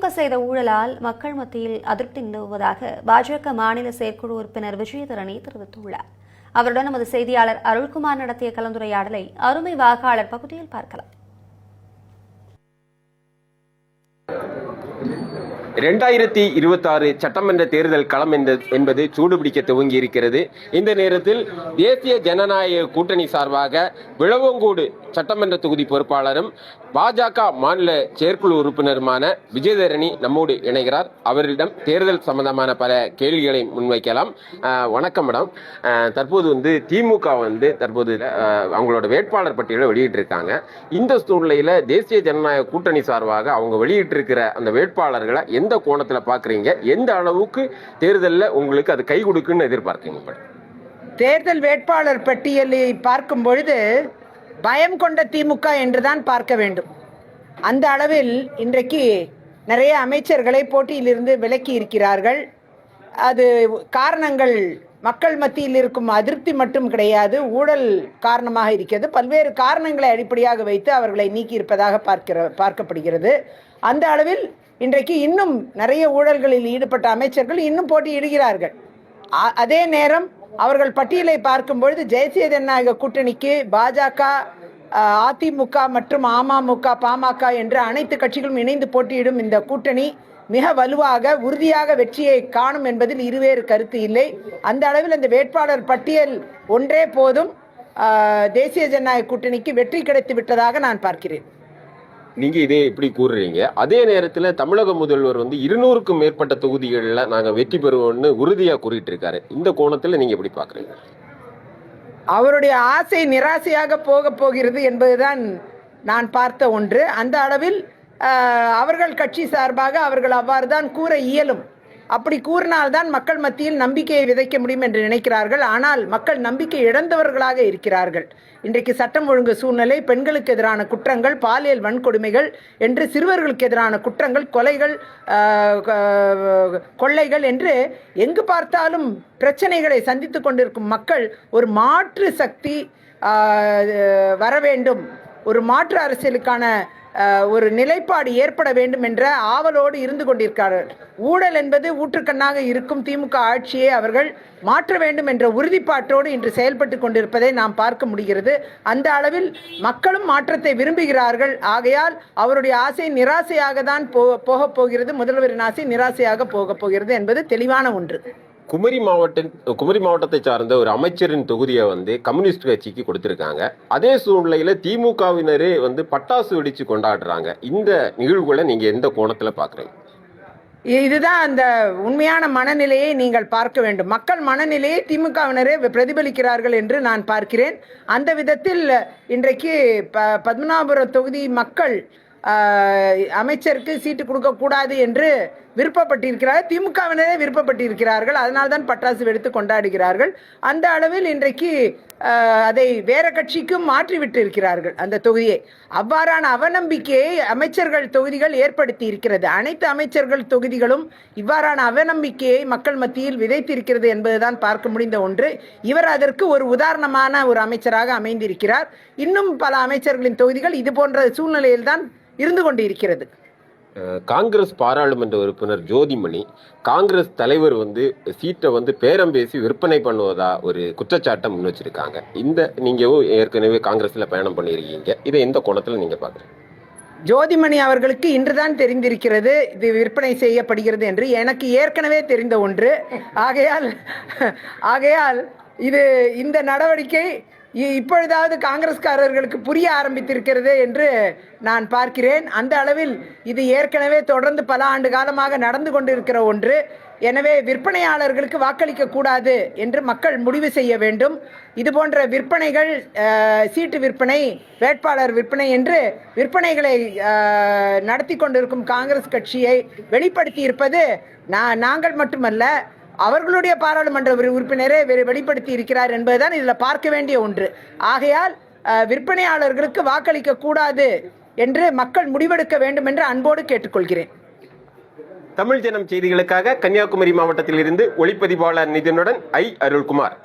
திமுக செய்த ஊழலால் மக்கள் மத்தியில் அதிருப்தி நிலவுவதாக பாஜக மாநில செயற்குழு உறுப்பினர் விஜயதரணி தெரிவித்துள்ளார். அவருடன் நமது செய்தியாளர் அருள்குமார் நடத்திய கலந்துரையாடலை அருமை வாக்காளர் பகுதியில் பார்க்கலாம். 2026 சட்டமன்ற தேர்தல் களம் என்பது சூடுபிடிக்க துவங்கி இருக்கிறது. இந்த நேரத்தில் தேசிய ஜனநாயக கூட்டணி சார்பாக விளவங்கோடு சட்டமன்ற தொகுதி பொறுப்பாளரும் பாஜக மாநில செயற்குழு உறுப்பினருமான விஜயதரணி நம்மோடு இணைகிறார். அவரிடம் தேர்தல் சம்பந்தமான பல கேள்விகளை முன்வைக்கலாம். வணக்கம் மேடம். தற்போது திமுக தற்போது அவங்களோட வேட்பாளர் பட்டியலை வெளியிட்டிருக்காங்க. இந்த சூழ்நிலையில தேசிய ஜனநாயக கூட்டணி சார்பாக அவங்க வெளியிட்டிருக்கிற அந்த வேட்பாளர்களை எந்த கோணத்தில் பார்க்குறீங்க? எந்த அளவுக்கு தேர்தலில் உங்களுக்கு அது கை கொடுக்குன்னு எதிர்பார்க்கீங்க? தேர்தல் வேட்பாளர் பட்டியலை பார்க்கும் பொழுது பயம் கொண்ட திமுக என்றுதான் பார்க்க வேண்டும். அந்த அளவில் இன்றைக்கு நிறைய அமைச்சர்களை போட்டியிலிருந்து விலக்கி இருக்கிறார்கள். அது காரணங்கள் மக்கள் மத்தியில் இருக்கும் அதிருப்தி மட்டும் கிடையாது, ஊழல் காரணமாக இருக்கிறது. பல்வேறு காரணங்களை அடிப்படையாக வைத்து அவர்களை நீக்கியிருப்பதாக பார்க்கப்படுகிறது. அந்த அளவில் இன்றைக்கு இன்னும் நிறைய ஊழல்களில் ஈடுபட்ட அமைச்சர்கள் இன்னும் போட்டியிடுகிறார்கள். அதே நேரம் அவர்கள் பட்டியலை பார்க்கும் பொழுது தேசிய ஜனநாயக கூட்டணிக்கு பாஜக, அதிமுக மற்றும் அமமுக, பாமக என்று அனைத்து கட்சிகளும் இணைந்து போட்டியிடும் இந்த கூட்டணி மிக வலுவாக உறுதியாக வெற்றியை காணும் என்பதில் இருவேறு கருத்து இல்லை. அந்த அளவில் அந்த வேட்பாளர் பட்டியல் ஒன்றே போதும் தேசிய ஜனநாயக கூட்டணிக்கு வெற்றி கிடைத்து விட்டதாக நான் பார்க்கிறேன். நீங்க இதே இப்படி கூறுறீங்க. அதே நேரத்தில் தமிழக முதல்வர் 200க்கும் மேற்பட்ட தொகுதிகளில் நாங்கள் வெற்றி பெறுவோம்னு உறுதியா கூறிட்டு இருக்காரு. இந்த கோணத்தில் நீங்க எப்படி பாக்குறீங்க? அவருடைய ஆசை நிராசையாக போகிறது என்பதுதான் நான் பார்த்த ஒன்று. அந்த அளவில் அவர்கள் கட்சி சார்பாக அவர்கள் அவ்வாறு தான் கூற இயலும். அப்படி கூறினால்தான் மக்கள் மத்தியில் நம்பிக்கையை விதைக்க முடியும் என்று நினைக்கிறார்கள். ஆனால் மக்கள் நம்பிக்கை இழந்தவர்களாக இருக்கிறார்கள். இன்றைக்கு சட்டம் ஒழுங்கு சூழ்நிலை, பெண்களுக்கு எதிரான குற்றங்கள், பாலியல் வன்கொடுமைகள் என்று சிறுவர்களுக்கு எதிரான குற்றங்கள், கொலைகள், கொள்ளைகள் என்று எங்கு பார்த்தாலும் பிரச்சனைகளை சந்தித்து கொண்டிருக்கும் மக்கள் ஒரு மாற்று சக்தி வர வேண்டும், ஒரு மாற்று அரசியலுக்கான ஒரு நிலைப்பாடு ஏற்பட வேண்டும் என்ற ஆவலோடு இருந்து கொண்டிருக்கிறார்கள். ஊழல் என்பது ஊற்றுக்கண்ணாக இருக்கும் திமுக ஆட்சியை அவர்கள் மாற்ற வேண்டும் என்ற உறுதிப்பாட்டோடு இன்று செயல்பட்டு கொண்டிருப்பதை நாம் பார்க்க முடிகிறது. அந்த அளவில் மக்களும் மாற்றத்தை விரும்புகிறார்கள். ஆகையால் அவருடைய ஆசை நிராசையாக தான் போகப் போகிறது. முதல்வரின் ஆசை நிராசையாக போகப் போகிறது என்பது தெளிவான ஒன்று. குமரி மாவட்டத்தை சார்ந்த ஒரு அமைச்சரின் தொகுதியை கம்யூனிஸ்ட் கட்சிக்கு கொடுத்திருக்காங்க. அதே சூழ்நிலையில திமுகவினரே பட்டாசு வெடிச்சு கொண்டாடுறாங்க. இந்த நிகழ்வுகளை நீங்க எந்த கோணத்துல பாக்குறீங்க? இதுதான் அந்த உண்மையான மனநிலையை நீங்கள் பார்க்க வேண்டும். மக்கள் மனநிலையை திமுகவினரே பிரதிபலிக்கிறார்கள் என்று நான் பார்க்கிறேன். அந்த விதத்தில் இன்றைக்கு பத்மநாபபுரம் தொகுதி மக்கள் அமைச்சருக்கு சீட்டு கொடுக்கக்கூடாது என்று விருப்பப்பட்டிருக்கிறார்கள். திமுகவினரே விருப்பப்பட்டிருக்கிறார்கள். அதனால்தான் பட்டாசு வெடித்து கொண்டாடுகிறார்கள். அந்த அளவில் இன்றைக்கு அதை வேற கட்சிக்கும் மாற்றிவிட்டு இருக்கிறார்கள் அந்த தொகுதியை. அவ்வாறான அவநம்பிக்கையை அமைச்சர்கள் தொகுதிகள் ஏற்படுத்தி இருக்கிறது. அனைத்து அமைச்சர்கள் தொகுதிகளும் இவ்வாறான அவநம்பிக்கையை மக்கள் மத்தியில் விதைத்திருக்கிறது என்பதுதான் பார்க்க முடிந்த ஒன்று. இவர் அதற்கு ஒரு உதாரணமான ஒரு அமைச்சராக அமைந்திருக்கிறார். இன்னும் பல அமைச்சர்களின் தொகுதிகள் இது போன்ற சூழ்நிலையில்தான் இருந்து கொண்டு இருக்கிறது. காங்கிரஸ் பாராளுமன்ற உறுப்பினர் ஜோதிமணி காங்கிரஸ் தலைவர் சீட்டை பேரம் பேசி விற்பனை பண்ணுவதா ஒரு குற்றச்சாட்டை முன் வச்சிருக்காங்க. நீங்க ஏற்கனவே காங்கிரஸ்ல பயணம் பண்ணியிருக்கீங்க. இதை எந்த கோணத்தில் நீங்க பாக்குறீங்க? ஜோதிமணி அவர்களுக்கு இன்றுதான் தெரிந்திருக்கிறது இது விற்பனை செய்யப்படுகிறது என்று. எனக்கு ஏற்கனவே தெரிந்த ஒன்று. ஆகையால் இந்த நடவடிக்கை இப்பொழுதாவது காங்கிரஸ்காரர்களுக்கு புரிய ஆரம்பித்திருக்கிறது என்று நான் பார்க்கிறேன். அந்த அளவில் இது ஏற்கனவே தொடர்ந்து பல ஆண்டு காலமாக நடந்து கொண்டிருக்கிற ஒன்று. எனவே விற்பனையாளர்களுக்கு வாக்களிக்க கூடாது என்று மக்கள் முடிவு செய்ய வேண்டும். இது போன்ற விற்பனைகள், சீட்டு விற்பனை, வேட்பாளர் விற்பனை என்று விற்பனைகளை நடத்தி கொண்டிருக்கும் காங்கிரஸ் கட்சியை வெளிப்படுத்தி இருப்பது நாங்கள் மட்டுமல்ல, அவர்களுடைய பாராளுமன்ற உறுப்பினரே வெளிப்படுத்தி இருக்கிறார் என்பதுதான் இதில் பார்க்க வேண்டிய ஒன்று. ஆகையால் விற்பனையாளர்களுக்கு வாக்களிக்க கூடாது என்று மக்கள் முடிவெடுக்க வேண்டும் என்று அன்போடு கேட்டுக்கொள்கிறேன். தமிழ் ஜனம் செய்திகளுக்காக கன்னியாகுமரி மாவட்டத்தில் இருந்து ஒளிப்பதிவாளர் நிதினுடன் அருள்குமார்.